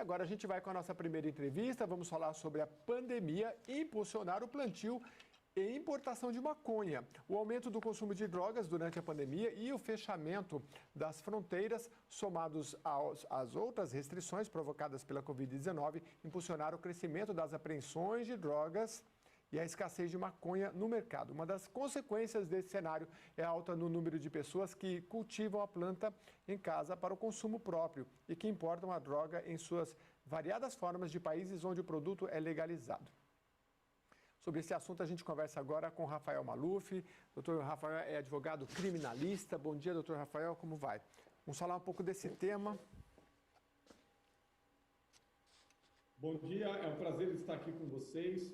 agora a gente vai com a nossa primeira entrevista. Vamos falar sobre a pandemia impulsionar o plantio e importação de maconha. O aumento do consumo de drogas durante a pandemia e o fechamento das fronteiras, somados às outras restrições provocadas pela Covid-19, impulsionaram o crescimento das apreensões de drogas e a escassez de maconha no mercado. Uma das consequências desse cenário é a alta no número de pessoas que cultivam a planta em casa para o consumo próprio e que importam a droga em suas variadas formas de países onde o produto é legalizado. Sobre esse assunto, a gente conversa agora com Rafael Maluf. Doutor Rafael é advogado criminalista. Bom dia, doutor Rafael, como vai? Vamos falar um pouco desse tema. Bom dia, é um prazer estar aqui com vocês.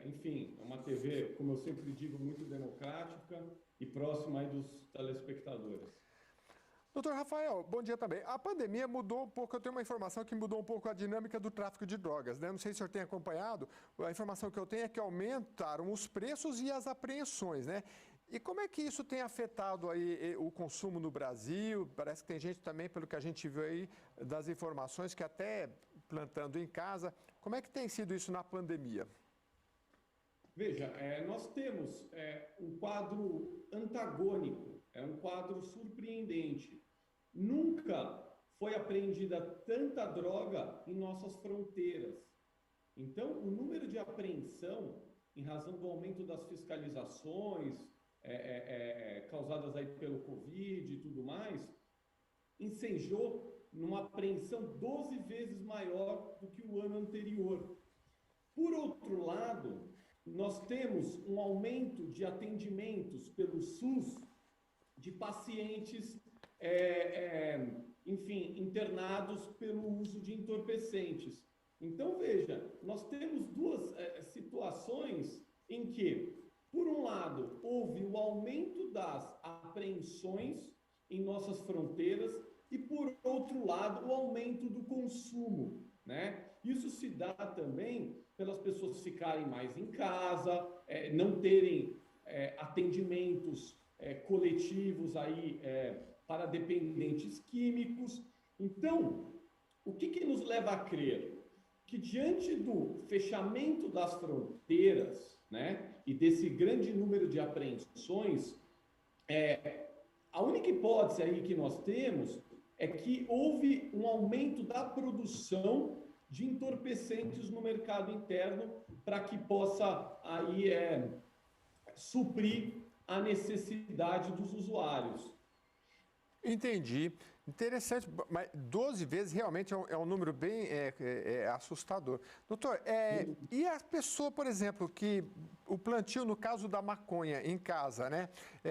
Enfim, é uma TV, como eu sempre digo, muito democrática e próxima aí dos telespectadores. Doutor Rafael, bom dia também. A pandemia mudou um pouco, eu tenho uma informação que mudou um pouco a dinâmica do tráfico de drogas, né? Não sei se o senhor tem acompanhado, a informação que eu tenho é que aumentaram os preços e as apreensões, né? E como é que isso tem afetado aí o consumo no Brasil? Parece que tem gente também, pelo que a gente viu aí, das informações, que até plantando em casa. Como é que tem sido isso na pandemia? Veja, nós temos um quadro antagônico, é um quadro surpreendente. Nunca foi apreendida tanta droga em nossas fronteiras. Então, o número de apreensão, em razão do aumento das fiscalizações causadas aí pelo Covid e tudo mais, ensejou numa apreensão 12 vezes maior do que o ano anterior. Por outro lado, nós temos um aumento de atendimentos pelo SUS de pacientes, enfim, internados pelo uso de entorpecentes. Então, veja, nós temos duas situações em que, por um lado, houve o aumento das apreensões em nossas fronteiras e, por outro lado, o aumento do consumo, né? Isso se dá também pelas pessoas ficarem mais em casa, não terem atendimentos coletivos aí para dependentes químicos. Então, o que nos leva a crer? Que diante do fechamento das fronteiras, né, e desse grande número de apreensões, a única hipótese aí que nós temos é que houve um aumento da produção de entorpecentes no mercado interno para que possa aí suprir a necessidade dos usuários. Entendi. Interessante, mas 12 vezes realmente é um número bem assustador. Doutor, e a pessoa, por exemplo, que o plantio, no caso da maconha em casa, né?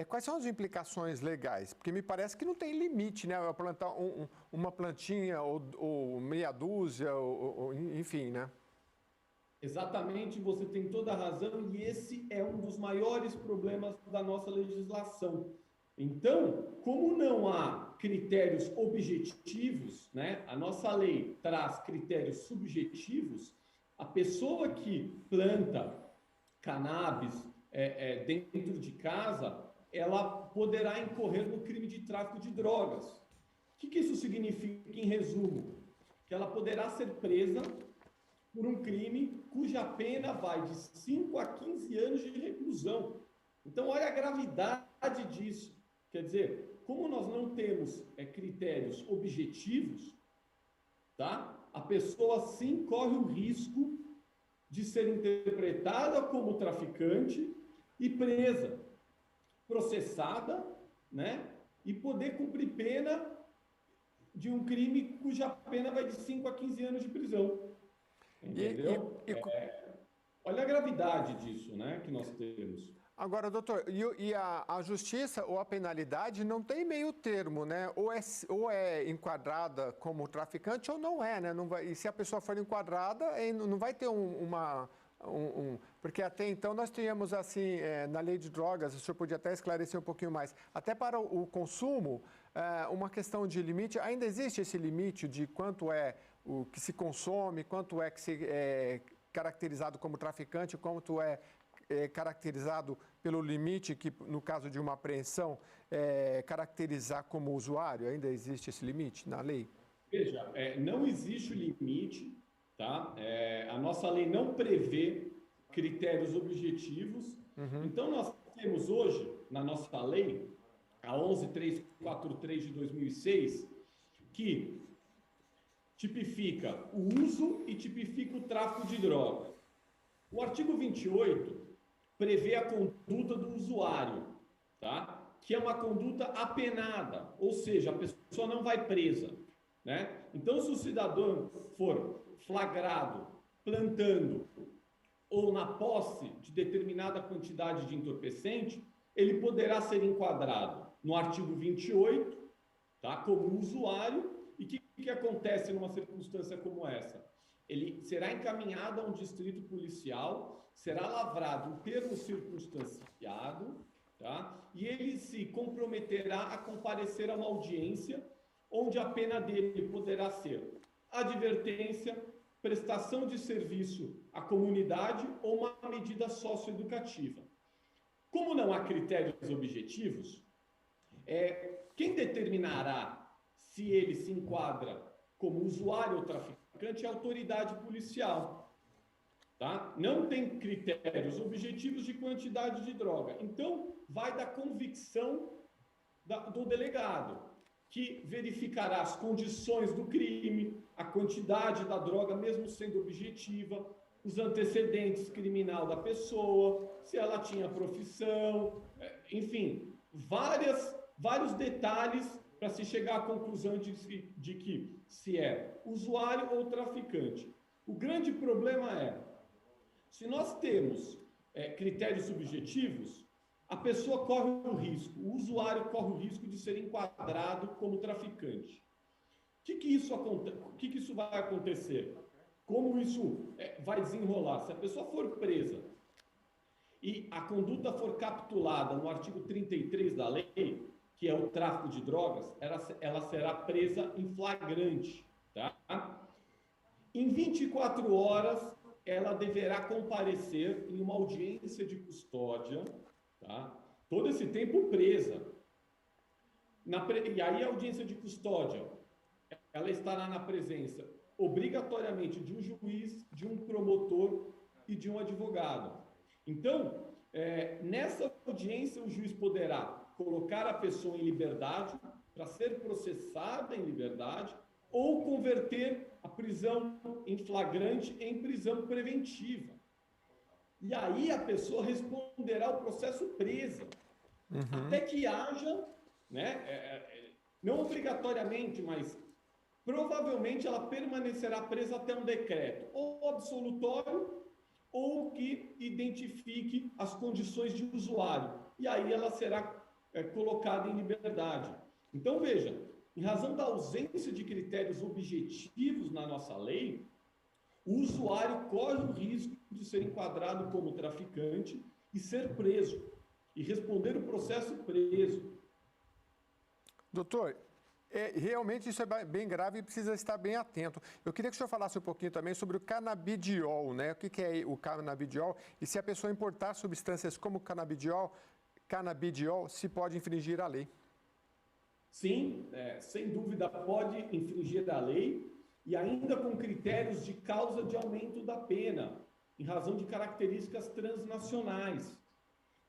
Quais são as implicações legais? Porque me parece que não tem limite, né? Eu plantar uma plantinha ou meia dúzia, enfim, né? Exatamente, você tem toda a razão, e esse é um dos maiores problemas da nossa legislação. Então, como não há critérios objetivos, né? A nossa lei traz critérios subjetivos, a pessoa que planta cannabis dentro de casa, ela poderá incorrer no crime de tráfico de drogas. O que isso significa, em resumo? Que ela poderá ser presa por um crime cuja pena vai de 5 a 15 anos de reclusão. Então, olha a gravidade disso. Quer dizer, como nós não temos critérios objetivos, tá? A pessoa sim corre o risco de ser interpretada como traficante e presa, processada, né? E poder cumprir pena de um crime cuja pena vai de 5 a 15 anos de prisão. Entendeu? Olha a gravidade disso, né, que nós temos. Agora, doutor, e a justiça ou a penalidade não tem meio termo, né? Ou é enquadrada como traficante ou não é, né? Não vai, e se a pessoa for enquadrada, não vai ter porque até então nós tínhamos assim, na lei de drogas, o senhor podia até esclarecer um pouquinho mais, até para o consumo, uma questão de limite, ainda existe esse limite de quanto é o que se consome, quanto é que se é caracterizado como traficante, quanto é caracterizado pelo limite que, no caso de uma apreensão, caracterizar como usuário? Ainda existe esse limite na lei? Veja, não existe o limite, tá? A nossa lei não prevê critérios objetivos. Então, nós temos hoje, na nossa lei, a 11.343 de 2006, que tipifica o uso e tipifica o tráfico de drogas. O artigo 28 prevê a conduta do usuário, tá? Que é uma conduta apenada, ou seja, a pessoa não vai presa, né? Então, se o cidadão for flagrado plantando ou na posse de determinada quantidade de entorpecente, ele poderá ser enquadrado no artigo 28, tá? Como usuário. E o que acontece numa circunstância como essa? Ele será encaminhado a um distrito policial, será lavrado um termo circunstanciado, tá? E ele se comprometerá a comparecer a uma audiência, onde a pena dele poderá ser advertência, prestação de serviço à comunidade ou uma medida socioeducativa. Como não há critérios objetivos, quem determinará se ele se enquadra como usuário ou traficante é a autoridade policial. Tá? Não tem critérios objetivos de quantidade de droga. Então, vai da convicção do delegado, que verificará as condições do crime, a quantidade da droga, mesmo sendo objetiva, os antecedentes criminal da pessoa, se ela tinha profissão, enfim, vários detalhes para se chegar à conclusão de que se é usuário ou traficante. O grande problema se nós temos critérios subjetivos, a pessoa corre o risco, o usuário corre o risco de ser enquadrado como traficante. O que isso vai acontecer? Como isso vai desenrolar? Se a pessoa for presa e a conduta for capitulada no artigo 33 da lei, que é o tráfico de drogas, ela será presa em flagrante, tá? Em 24 horas, ela deverá comparecer em uma audiência de custódia, tá? Todo esse tempo presa. E aí a audiência de custódia, ela estará na presença, obrigatoriamente, de um juiz, de um promotor e de um advogado. Então, nessa audiência, o juiz poderá colocar a pessoa em liberdade para ser processada em liberdade ou converter a prisão em flagrante em prisão preventiva. E aí a pessoa responderá ao processo presa, até que haja, né, não obrigatoriamente, mas provavelmente ela permanecerá presa até um decreto, ou absolutório, ou que identifique as condições de usuário. E aí ela será colocada em liberdade. Então, veja, em razão da ausência de critérios objetivos na nossa lei, o usuário corre o risco de ser enquadrado como traficante e ser preso, e responder o processo preso. Doutor, realmente isso é bem grave e precisa estar bem atento. Eu queria que o senhor falasse um pouquinho também sobre o canabidiol, né? O que é o canabidiol e se a pessoa importar substâncias como canabidiol, se pode infringir a lei. Sim, sem dúvida pode infringir a lei e ainda com critérios de causa de aumento da pena, em razão de características transnacionais.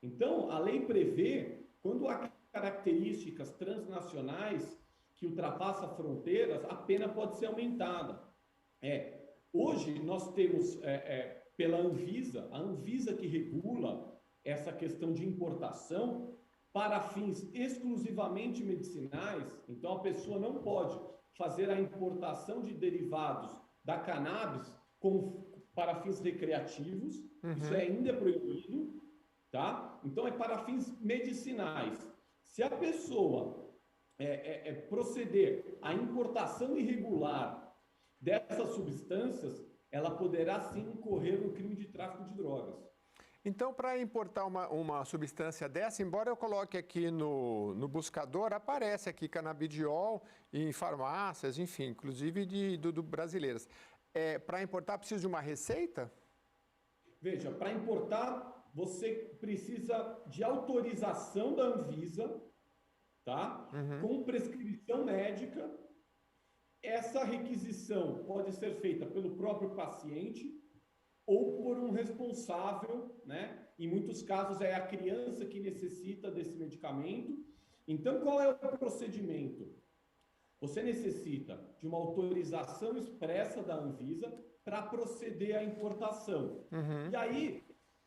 Então, a lei prevê, quando há características transnacionais que ultrapassam fronteiras, a pena pode ser aumentada. Hoje, nós temos, pela Anvisa, a Anvisa que regula essa questão de importação para fins exclusivamente medicinais. Então, a pessoa não pode fazer a importação de derivados da cannabis para fins recreativos. Isso ainda é proibido, tá? Então, é para fins medicinais. Se a pessoa proceder à importação irregular dessas substâncias, ela poderá sim incorrer no crime de tráfico de drogas. Então, para importar uma substância dessa, embora eu coloque aqui no buscador, aparece aqui canabidiol em farmácias, enfim, inclusive do brasileiras. Para importar, precisa de uma receita? Veja, para importar, você precisa de autorização da Anvisa, tá? Com prescrição médica essa requisição pode ser feita pelo próprio paciente ou por um responsável, né? Em muitos casos é a criança que necessita desse medicamento. Então, qual é o procedimento? Você necessita de uma autorização expressa da Anvisa para proceder à importação. Uhum. E aí,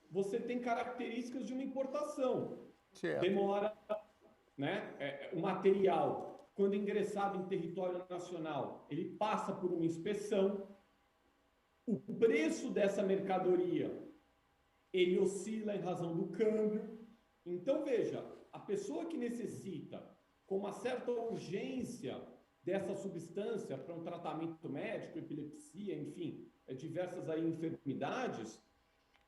você tem características de uma importação. Certo. Demora, né? O material, quando ingressado em território nacional, ele passa por uma inspeção. O preço dessa mercadoria, ele oscila em razão do câmbio. Então, veja, a pessoa que necessita, com uma certa urgência, dessa substância para um tratamento médico, epilepsia, enfim, diversas aí enfermidades,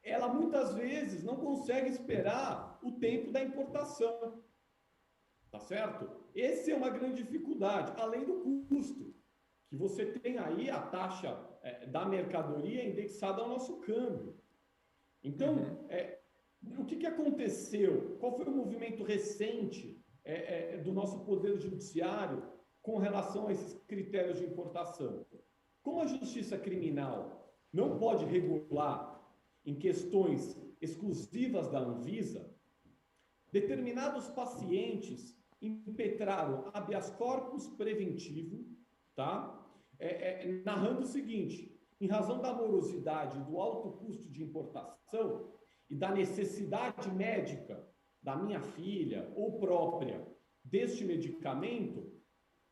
ela muitas vezes não consegue esperar o tempo da importação. Tá certo? Essa é uma grande dificuldade, além do custo, que você tem aí a taxa da mercadoria indexada ao nosso câmbio. Então, o que aconteceu? Qual foi o movimento recente do nosso Poder Judiciário com relação a esses critérios de importação? Como a justiça criminal não pode regular em questões exclusivas da Anvisa, determinados pacientes impetraram habeas corpus preventivo, tá? Narrando o seguinte: em razão da morosidade, do alto custo de importação e da necessidade médica da minha filha ou própria deste medicamento,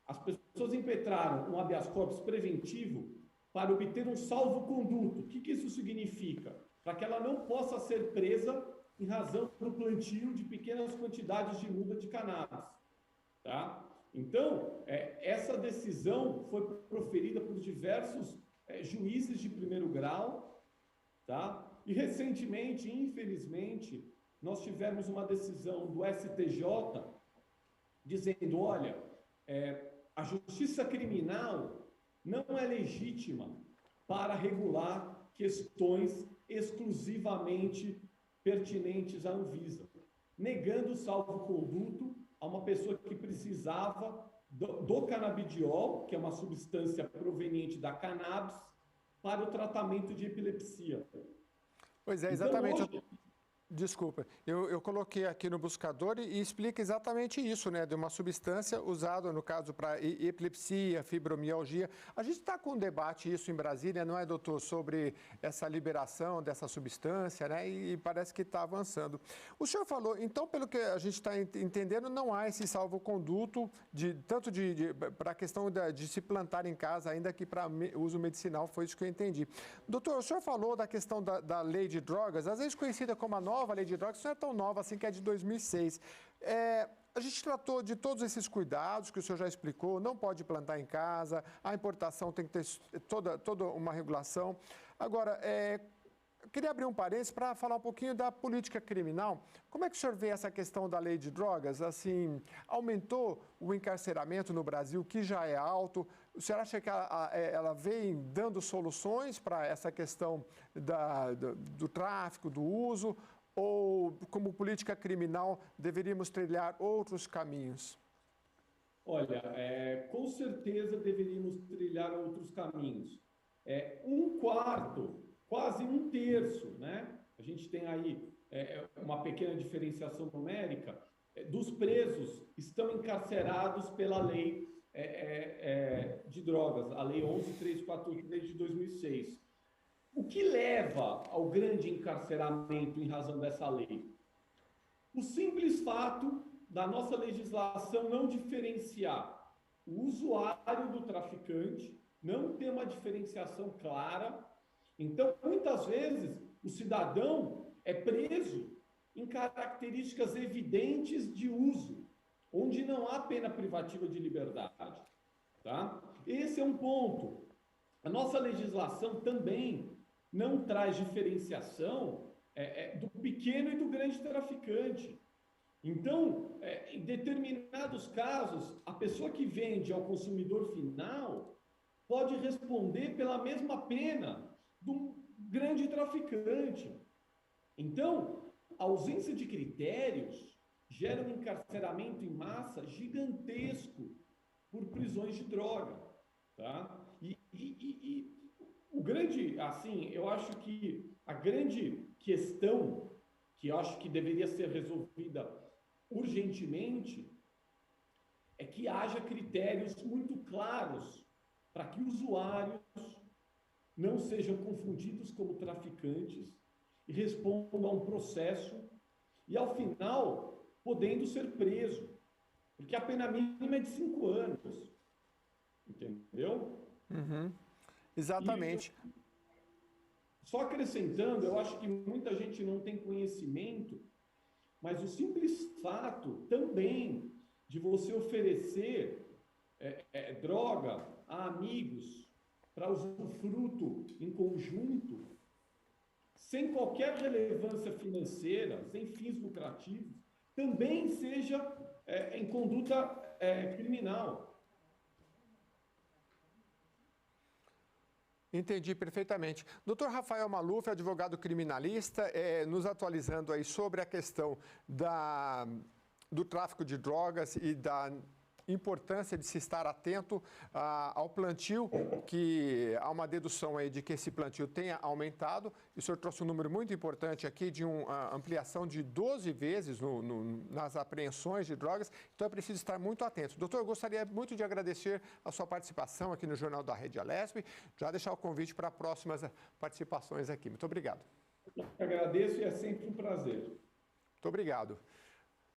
as pessoas impetraram um habeas corpus preventivo para obter um salvo-conduto. O que isso significa? Para que ela não possa ser presa em razão do plantio de pequenas quantidades de muda de cannabis. Tá? Então, essa decisão foi proferida por diversos juízes de primeiro grau, tá? E recentemente, infelizmente, nós tivemos uma decisão do STJ dizendo, olha, a justiça criminal não é legítima para regular questões exclusivamente pertinentes à Anvisa, negando o salvo-conduto a uma pessoa que precisava do canabidiol, que é uma substância proveniente da cannabis, para o tratamento de epilepsia. Pois é, exatamente. Então, hoje, Desculpa, eu coloquei aqui no buscador e explica exatamente isso, né? De uma substância usada, no caso, para epilepsia, fibromialgia. A gente está com um debate isso em Brasília, não é, doutor, sobre essa liberação dessa substância, né? E parece que está avançando. O senhor falou, então, pelo que a gente está entendendo, não há esse salvo-conduto, tanto para a questão de se plantar em casa, ainda que para uso medicinal, foi isso que eu entendi. Doutor, o senhor falou da questão da lei de drogas, às vezes conhecida como a nova lei de drogas, isso não é tão nova assim, que é de 2006. A gente tratou de todos esses cuidados que o senhor já explicou, não pode plantar em casa, a importação tem que ter toda uma regulação. Agora, eu queria abrir um parênteses para falar um pouquinho da política criminal. Como é que o senhor vê essa questão da lei de drogas? Assim, aumentou o encarceramento no Brasil, que já é alto. O senhor acha que ela vem dando soluções para essa questão do tráfico, do uso? Ou, como política criminal, deveríamos trilhar outros caminhos? olha, com certeza deveríamos trilhar outros caminhos. Um quarto, quase um terço, né? A gente tem aí uma pequena diferenciação numérica, dos presos estão encarcerados pela lei de drogas, a Lei 11.343 de 2006. O que leva ao grande encarceramento em razão dessa lei? O simples fato da nossa legislação não diferenciar o usuário do traficante, não ter uma diferenciação clara. Então, muitas vezes, o cidadão é preso em características evidentes de uso, onde não há pena privativa de liberdade. Tá? Esse é um ponto. A nossa legislação também não traz diferenciação do pequeno e do grande traficante. Então, em determinados casos, a pessoa que vende ao consumidor final pode responder pela mesma pena do grande traficante. Então, a ausência de critérios gera um encarceramento em massa gigantesco por prisões de droga. tá? E o grande, assim, eu acho que a grande questão que eu acho que deveria ser resolvida urgentemente é que haja critérios muito claros para que usuários não sejam confundidos como traficantes e respondam a um processo e, ao final, podendo ser preso, porque a pena mínima é de 5 anos, entendeu? Uhum. Exatamente. E só acrescentando, eu acho que muita gente não tem conhecimento, mas o simples fato também de você oferecer droga a amigos para usufruto em conjunto, sem qualquer relevância financeira, sem fins lucrativos, também seja em conduta criminal. Entendi perfeitamente. Dr. Rafael Maluf, advogado criminalista, nos atualizando aí sobre a questão do tráfico de drogas e da importância de se estar atento ao plantio, que há uma dedução aí de que esse plantio tenha aumentado. E o senhor trouxe um número muito importante aqui de uma ampliação de 12 vezes nas apreensões de drogas. Então é preciso estar muito atento. Doutor, eu gostaria muito de agradecer a sua participação aqui no Jornal da Rede Alesp, já deixar o convite para próximas participações aqui. Muito obrigado. Eu agradeço e é sempre um prazer. Muito obrigado.